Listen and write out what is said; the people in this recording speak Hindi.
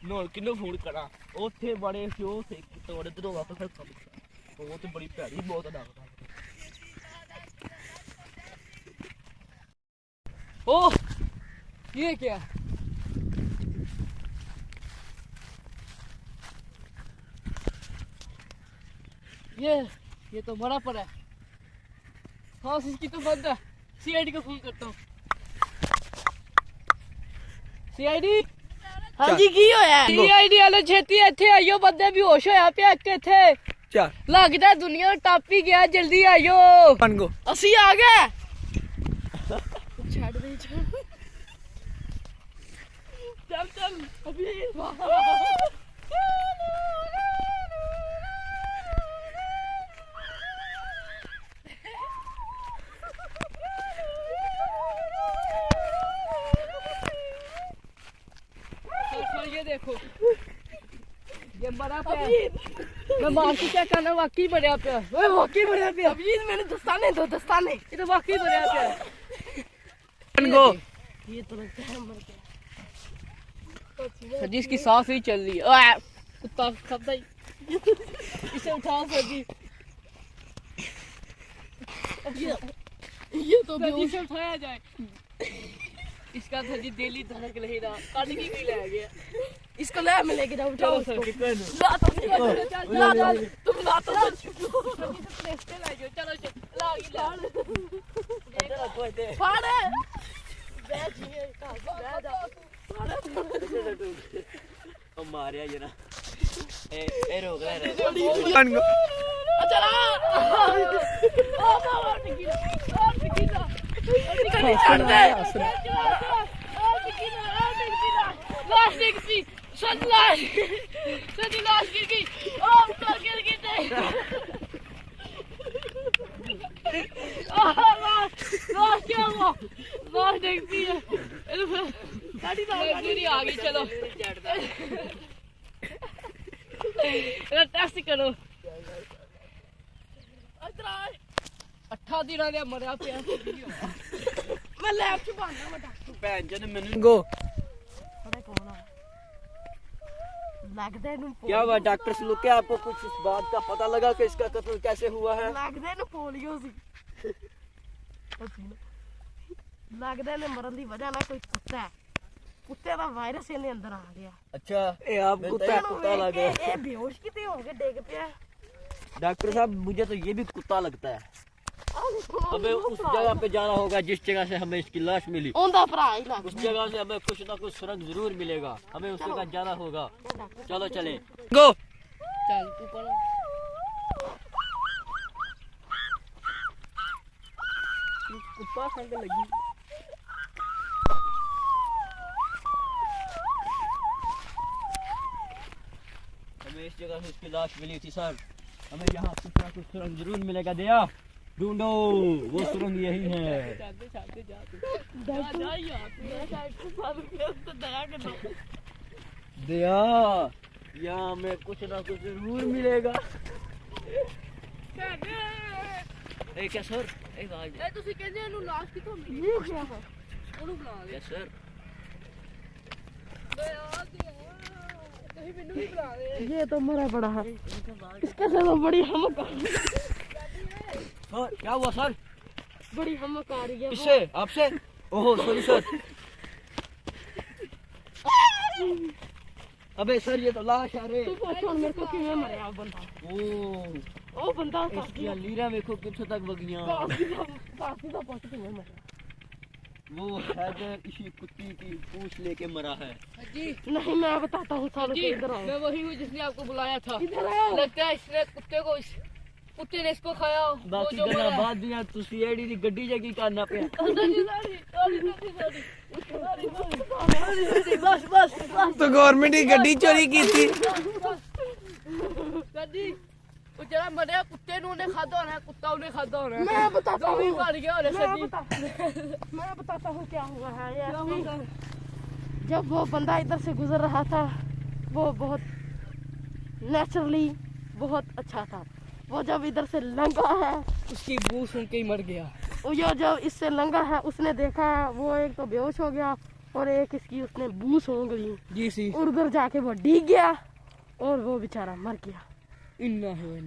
नौ किन्नू फोन करा ओथे बड़े शो थे तोड़े तो वापस कर वो तो बड़ी प्यारी बहुत अदा ओ ये क्या ये तो मरा पड़ा है। हाँ इसकी तो बंद है। सीआईडी को फोन करता हूँ। सीआईडी हाँ जी की होया सीआईडी वाले छेती इथे आइयो बंदे बेहोश होया पे इथे थे क्या लगदा दुनिया टापी गया जल्दी आइयो बन गो असी आ गए छाड़ दे चल चल अभी ये देखो ये मरा पे मैं मार के क्या करना वाकई बढ़िया पे वाकई बढ़िया पे अभी मैंने दस्ताने ये तो वाकई बढ़िया पे गो ये तो लगता है मर गया सजी इसकी सांस ही चल रही है कुत्ता खाता ही इसे उठाओ सजी ये तो बेहोश उठाया जाए इसका सजी डेली धड़क नहीं रहा काट की भी ले गया इसको ले मैं लेके जाऊं चलो सर कितने ला तो तुम ला तो प्लेस्टे ले जाओ चलो ला फाड़े बैठिए कहां बैठ जा हम मारिया ये ना ए रोक रहा है बन गो चला ओ टिकिला लाश गिर गई सच लाश गिर गई ओ गिर गई लाश क्या हुआ लाश देखती है गाड़ी आ गई चलो टैक्सी करो 8 दिन आ मरिया पे मैं लैब च बांधना मैं डॉक्टर भैन जी ने मैंने गो थोड़े कौन लगदे नु क्या हुआ डॉक्टर से लोग क्या आपको कुछ इस बात का पता लगा कि इसका कत्ल कैसे हुआ है लगदे नु पोलियो सी लगदे ने मरन दी वजह ना कोई कुत्ता है कुत्ते दा वायरस इने अंदर आ गया अच्छा ये आप कुत्ता लग रहा ए बेहोश किते हो गए डेग पे डॉक्टर साहब मुझे तो ये भी कुत्ता लगता है हमें उस जगह पे जाना होगा जिस जगह से हमें इसकी लाश मिली ओंदा भरा ही लग उस जगह से हमें कुछ ना कुछ सुरंग जरूर मिलेगा हमें उस जगह जाना होगा चलो चले गो चल ऊपर कुत्ता संग लगी हमें इस जगह से इसकी लाश मिली थी सर हमें यहाँ कुछ ना कुछ सुरंग जरूर मिलेगा दया ढूंढो वो सुरंग यही है दया यहाँ हमें कुछ ना कुछ जरूर मिलेगा क्या सर ਤੁਸੀਂ ਕਹਿੰਦੇ ਇਹਨੂੰ ਲਾਸ਼ ਕਿਥੋਂ ਮਿਲੀ ਇਹ ਕੀ ਹੈ ਉਹਨੂੰ ਬੁਲਾ ਲੈ यस सर कहीं मैंने भी बुला ले ये तो मरा पड़ा है इसके से तो बड़ी हमक क्या हुआ सर बड़ी हमक आ रही है किससे आपसे ओहो सॉरी सर अबे सर ये तो लाश है रे तू पूछ मेरे को किਵੇਂ मरया बंदा ओ बंदा इसकी लीरा देखो कितने तक बगियां काफी का पट किਵੇਂ मरया वो हैदर इसी कुत्ती की पूंछ लेके मरा है जी नहीं मैं बताता हूँ सालों से इधर आओ मैं वही हूँ जिसने आपको बुलाया था इधर आओ लगता है इसने कुत्ते ने इसको खाया बाकी गल्ला बाद दियां तू सीआईडी दी गड्डी जगी करना पे बस बस तो गवर्नमेंट की गड्डी चोरी की थी गड्डी वो जरा मरे कुत्ते ने खादा होना है कुत्ता ने खादा होना है मैं बताता हूँ मार गया और मैं बताता हूँ क्या हुआ है ये जब वो बंदा इधर से गुजर रहा था वो बहुत नेचुरली बहुत अच्छा था वो जब इधर से लंगा है उसकी बू सुन के ही मर गया वो जब इससे लंगा है उसने देखा है वो एक तो बेहोश हो गया और एक इसकी उसने बू सूंघ ली जी सी। और उधर जाके वो डिग गया और वो बेचारा मर गया। इन्ना है